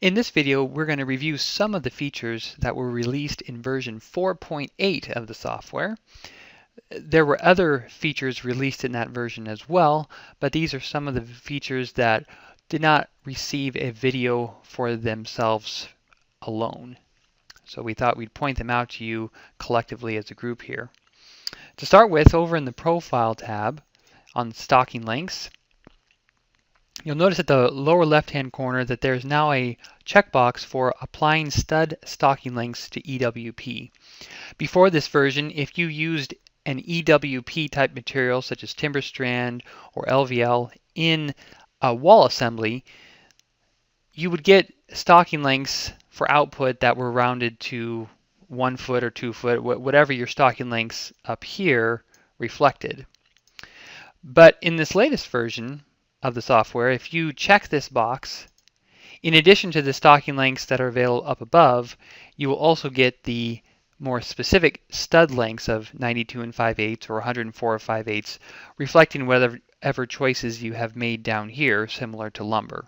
In this video, we're going to review some of the features that were released in version 4.8 of the software. There were other features released in that version as well, but these are some of the features that did not receive a video for themselves alone. So we thought we'd point them out to you collectively as a group here. To start with, over in the Profile tab on stocking lengths, you'll notice at the lower left-hand corner that there's now a checkbox for applying stud stocking lengths to EWP. Before this version, if you used an EWP type material such as timber strand or LVL in a wall assembly, you would get stocking lengths for output that were rounded to 1 foot or 2 foot, whatever your stocking lengths up here reflected. But in this latest version of the software, if you check this box, in addition to the stocking lengths that are available up above, you will also get the more specific stud lengths of 92 5/8 or 104 5/8, reflecting whatever choices you have made down here, similar to lumber.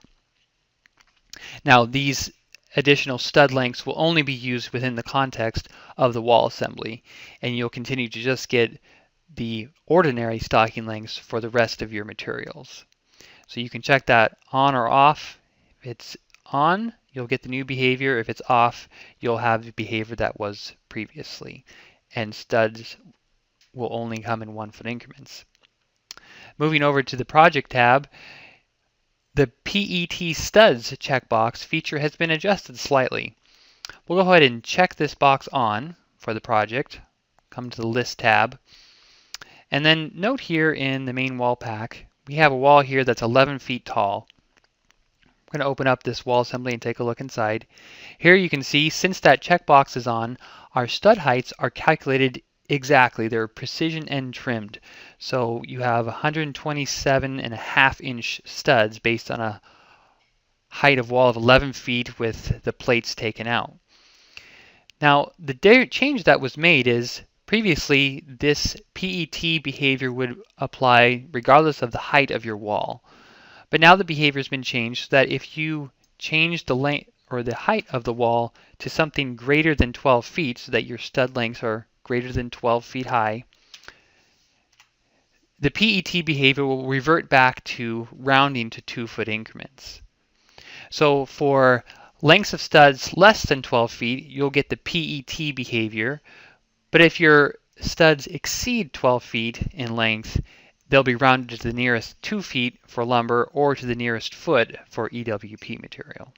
Now, these additional stud lengths will only be used within the context of the wall assembly, and you'll continue to just get the ordinary stocking lengths for the rest of your materials. So you can check that on or off. If it's on, you'll get the new behavior. If it's off, you'll have the behavior that was previously. And studs will only come in 1 foot increments. Moving over to the Project tab, the PET Studs checkbox feature has been adjusted slightly. We'll go ahead and check this box on for the project. Come to the List tab. And then note here in the main wall pack, we have a wall here that's 11 feet tall. We're going to open up this wall assembly and take a look inside. Here you can see, since that checkbox is on, our stud heights are calculated exactly. They're precision and trimmed. So you have 127.5 inch studs based on a height of wall of 11 feet with the plates taken out. Now, the change that was made is previously this PET behavior would apply regardless of the height of your wall. But now the behavior has been changed so that if you change the length or the height of the wall to something greater than 12 feet, so that your stud lengths are greater than 12 feet high, the PET behavior will revert back to rounding to 2 foot increments. So for lengths of studs less than 12 feet, you'll get the PET behavior. But if your studs exceed 12 feet in length, they'll be rounded to the nearest 2 feet for lumber or to the nearest foot for EWP material.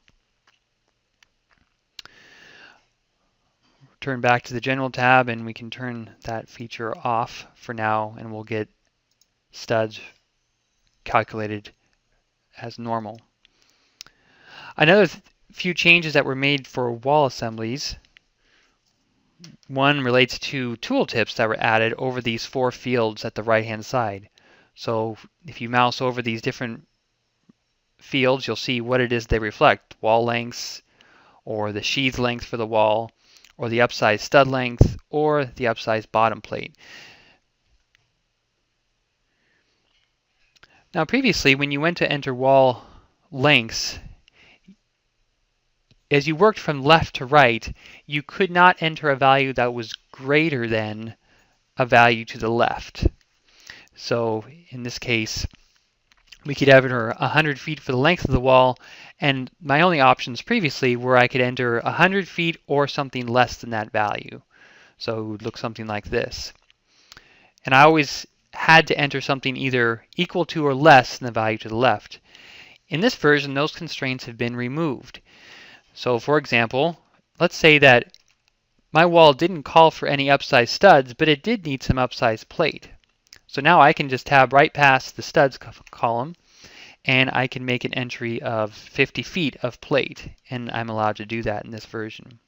Turn back to the General tab and we can turn that feature off for now, and we'll get studs calculated as normal. Another few changes that were made for wall assemblies. One relates to tooltips that were added over these 4 fields at the right-hand side. So if you mouse over these different fields, you'll see what it is they reflect. Wall lengths, or the sheath length for the wall, or the upsized stud length, or the upsized bottom plate. Now previously, when you went to enter wall lengths, as you worked from left to right, you could not enter a value that was greater than a value to the left. So in this case, we could enter 100 feet for the length of the wall, and my only options previously were I could enter 100 feet or something less than that value. So it would look something like this. And I always had to enter something either equal to or less than the value to the left. In this version, those constraints have been removed. So for example, let's say that my wall didn't call for any upsized studs, but it did need some upsized plate. So now I can just tab right past the studs column, and I can make an entry of 50 feet of plate, and I'm allowed to do that in this version.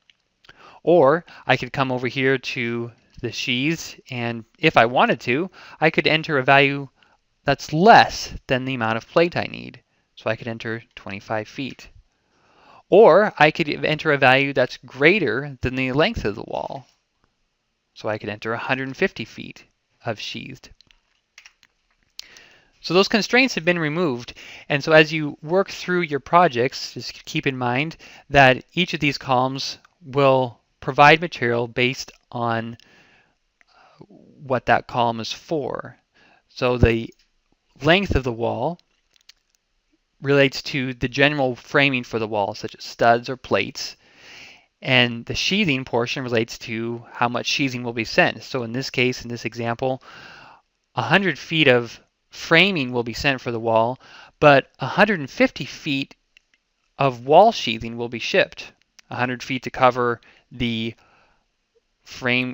Or I could come over here to the sheaths, and if I wanted to, I could enter a value that's less than the amount of plate I need. So I could enter 25 feet. Or I could enter a value that's greater than the length of the wall. So I could enter 150 feet of sheathed. So those constraints have been removed, and so as you work through your projects, just keep in mind that each of these columns will provide material based on what that column is for. So the length of the wall relates to the general framing for the wall, such as studs or plates, and the sheathing portion relates to how much sheathing will be sent. So in this case, in this example, 100 feet of framing will be sent for the wall, but 150 feet of wall sheathing will be shipped. 100 feet to cover the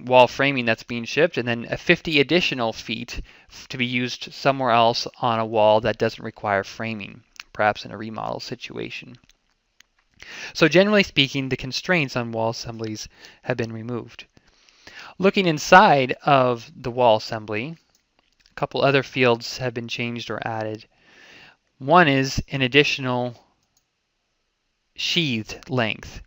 wall framing that's being shipped, and then 50 additional feet to be used somewhere else on a wall that doesn't require framing, perhaps in a remodel situation. So generally speaking, the constraints on wall assemblies have been removed. Looking inside of the wall assembly, a couple other fields have been changed or added. One is an additional sheathed length.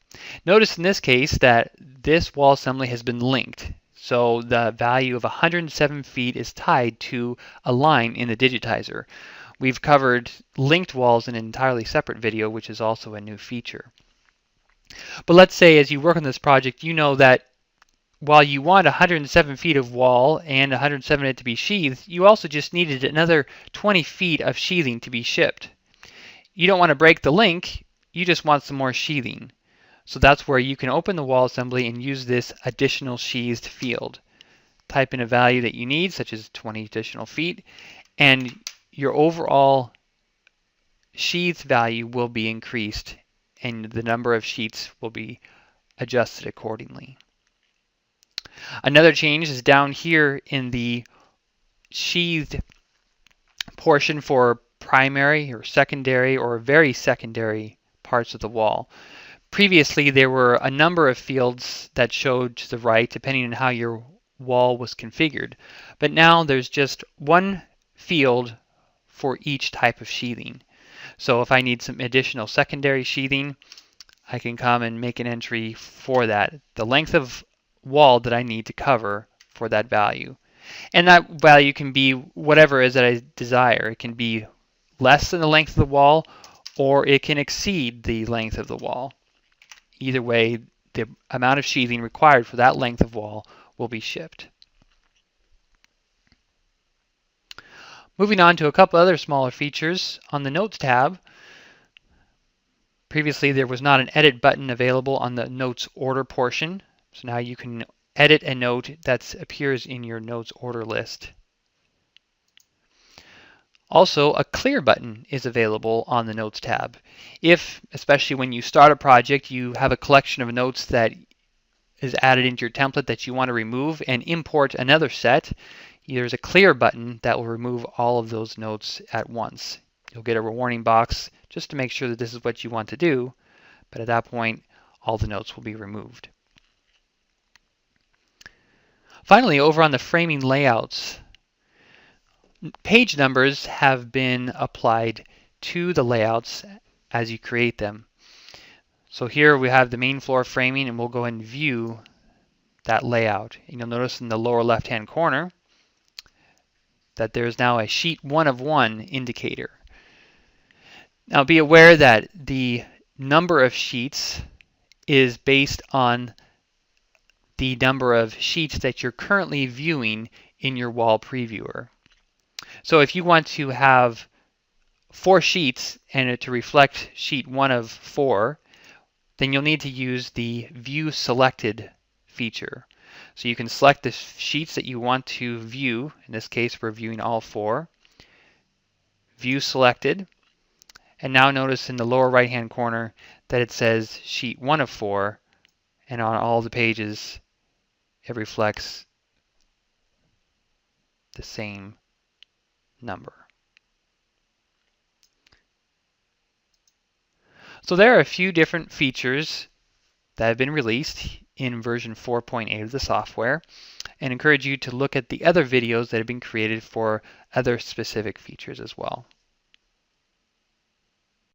Notice in this case that this wall assembly has been linked. So the value of 107 feet is tied to a line in the digitizer. We've covered linked walls in an entirely separate video, which is also a new feature. But let's say as you work on this project, you know that while you want 107 feet of wall and 107 it to be sheathed, you also just needed another 20 feet of sheathing to be shipped. You don't want to break the link, you just want some more sheathing. So that's where you can open the wall assembly and use this additional sheathed field. Type in a value that you need, such as 20 additional feet, and your overall sheathed value will be increased and the number of sheets will be adjusted accordingly. Another change is down here in the sheathed portion for primary or secondary or very secondary parts of the wall. Previously, there were a number of fields that showed to the right depending on how your wall was configured. But now there's just one field for each type of sheathing. So if I need some additional secondary sheathing, I can come and make an entry for that, the length of wall that I need to cover for that value. And that value can be whatever it is that I desire. It can be less than the length of the wall, or it can exceed the length of the wall. Either way, the amount of sheathing required for that length of wall will be shipped. Moving on to a couple other smaller features. On the Notes tab, previously there was not an edit button available on the Notes order portion. So now you can edit a note that appears in your Notes order list. Also, a clear button is available on the Notes tab. If, especially when you start a project, you have a collection of notes that is added into your template that you want to remove and import another set, there's a clear button that will remove all of those notes at once. You'll get a warning box just to make sure that this is what you want to do, but at that point, all the notes will be removed. Finally, over on the framing layouts, page numbers have been applied to the layouts as you create them. So here we have the main floor framing, and we'll go and view that layout. And you'll notice in the lower left-hand corner that there's now a sheet 1 of 1 indicator. Now be aware that the number of sheets is based on the number of sheets that you're currently viewing in your wall previewer. So if you want to have 4 sheets and it to reflect sheet 1 of 4, then you'll need to use the View Selected feature. So you can select the sheets that you want to view. In this case, we're viewing all 4. View Selected. And now notice in the lower right-hand corner that it says sheet 1 of 4, and on all the pages, it reflects the same number. So there are a few different features that have been released in version 4.8 of the software, and encourage you to look at the other videos that have been created for other specific features as well.